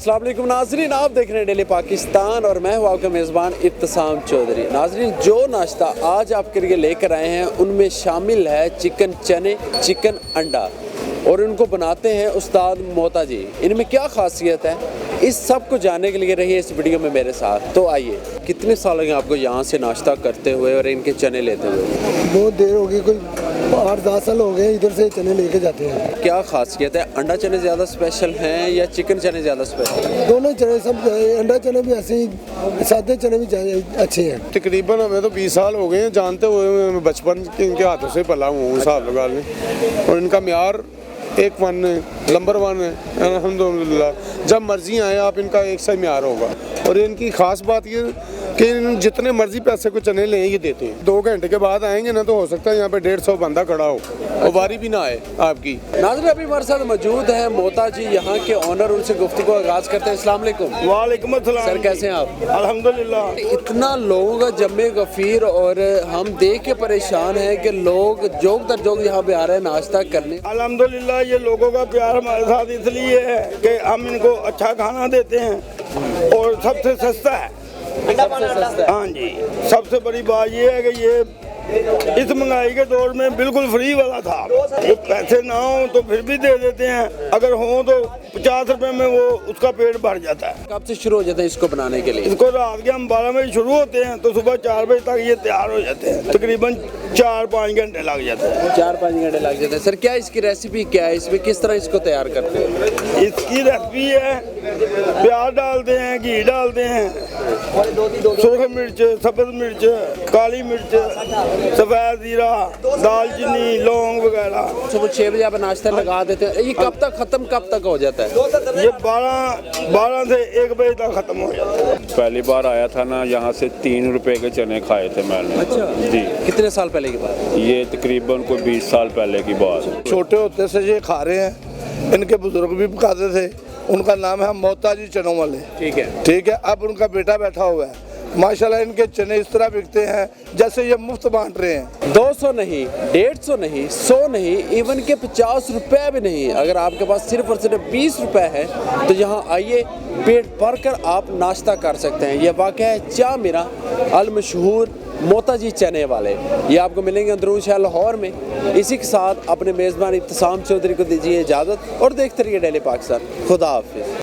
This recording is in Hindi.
अस्सलाम वालेकुम नाज़रीन, आप देख रहे हैं डेली पाकिस्तान और मैं हूं आपका मेज़बान इत्तसाम चौधरी। नाज़रीन, जो नाश्ता आज आपके लिए लेकर आए हैं उनमें शामिल है चिकन चने, चिकन अंडा और इनको बनाते हैं उस्ताद मोता जी। इनमें क्या खासियत है, इस सब को जानने के लिए रहिए इस वीडियो में मेरे साथ। तो आइए, कितने साल हो गए आपको यहाँ से नाश्ता करते हुए और इनके चने लेते हुए? बहुत देर हो गई, कोई 8-10 साल हो गए इधर से चने लेके जाते हैं। क्या खासियत है, अंडा चने ज़्यादा स्पेशल हैं या चिकन चने ज़्यादा स्पेशल हैं? दोनों चने सब, अंडा चने भी ऐसे ही, सादे चने भी अच्छे हैं। तकरीबन हमें तो 20 साल हो गए हैं जानते हुए, मैं बचपन के इनके हाथों से पला हूँ हिसाब लगा लें। और इनका म्यार नंबर 1 है अल्हम्दुलिल्लाह। जब मर्जी आए आप, इनका एक सा म्यार होगा। और इनकी ख़ास बात ये कि जितने मर्जी पैसे को चने लें ये देते हैं। 2 घंटे के बाद आएंगे ना तो हो सकता है यहाँ पे 150 बंदा खड़ा हो और बारी भी ना आए आपकी। नाज़रीन, अभी हमारे साथ मौजूद है मोता जी, यहाँ के ऑनर। उनसे गुफ्तगू को आगाज़ करते हैं। अस्सलाम वालेकुम। वालेकुम अस्सलाम। सर, कैसे हैं आप? अल्हम्दुलिल्लाह। इतना लोगों का जम्मे गफीर और हम देख के परेशान हैं कि लोग जोक दर जोक यहाँ पे आ रहे हैं नाश्ता करने। अल्हम्दुलिल्लाह, ये लोगों का प्यार हमारे साथ इसलिए है कि हम इनको अच्छा खाना देते हैं और सबसे सस्ता है। हाँ जी, सबसे बड़ी बात ये है कि ये इस महंगाई के दौर में बिल्कुल फ्री वाला था। वो पैसे ना हो तो फिर भी दे देते हैं, अगर हो तो 50 रुपए में वो उसका पेट भर जाता है। कब से शुरू हो जाता है इसको बनाने के लिए? इसको रात के हम 12 बजे शुरू होते हैं तो सुबह 4 बजे तक ये तैयार हो जाते हैं। तकरीबन 4-5 घंटे लग जाते हैं। 4-5 घंटे लग जाते हैं। सर, क्या इसकी रेसिपी क्या है, इसमें किस तरह इसको तैयार करते हैं? इसकी रेसिपी है, प्याज डालते हैं, घी डालते हैं, सुरख मिर्च, सफ़ेद मिर्च, काली मिर्च, सफ़ेद जीरा, दालचीनी, लौंग वगैरह। सुबह 6 बजे आप नाश्ता लगा देते हैं। ये कब तक खत्म, कब तक हो जाता है? ये 12 से 1 बजे तक खत्म हो जाता है। पहली बार आया था ना, यहाँ से 3 रुपए के चने खाए थे मैंने। अच्छा जी। कितने साल पहले की बात? ये तकरीबन कोई 20 साल पहले की बात। छोटे होते से ये खा रहे हैं, इनके बुजुर्ग भी पकाते थे। उनका नाम है मोता जी चनों वाले। ठीक है। अब उनका बेटा बैठा हुआ है, माशाल्लाह। इनके चने इस तरह बिकते हैं जैसे ये मुफ्त बांट रहे हैं। 200 नहीं, 150 नहीं, 100 नहीं, इवन के 50 रुपए भी नहीं। अगर आपके पास सिर्फ और सिर्फ 20 रुपए है तो यहाँ आइए, पेट भर कर आप नाश्ता कर सकते हैं। ये वाक़या है चामीरा अल मशहूर मोता जी चने वाले। ये आपको मिलेंगे अंदरून शहर लाहौर में। इसी के साथ अपने मेज़बान इत्तसाम चौधरी को दीजिए इजाज़त और देखते रहिए डेली पाकिस्तान। खुदा हाफिज़।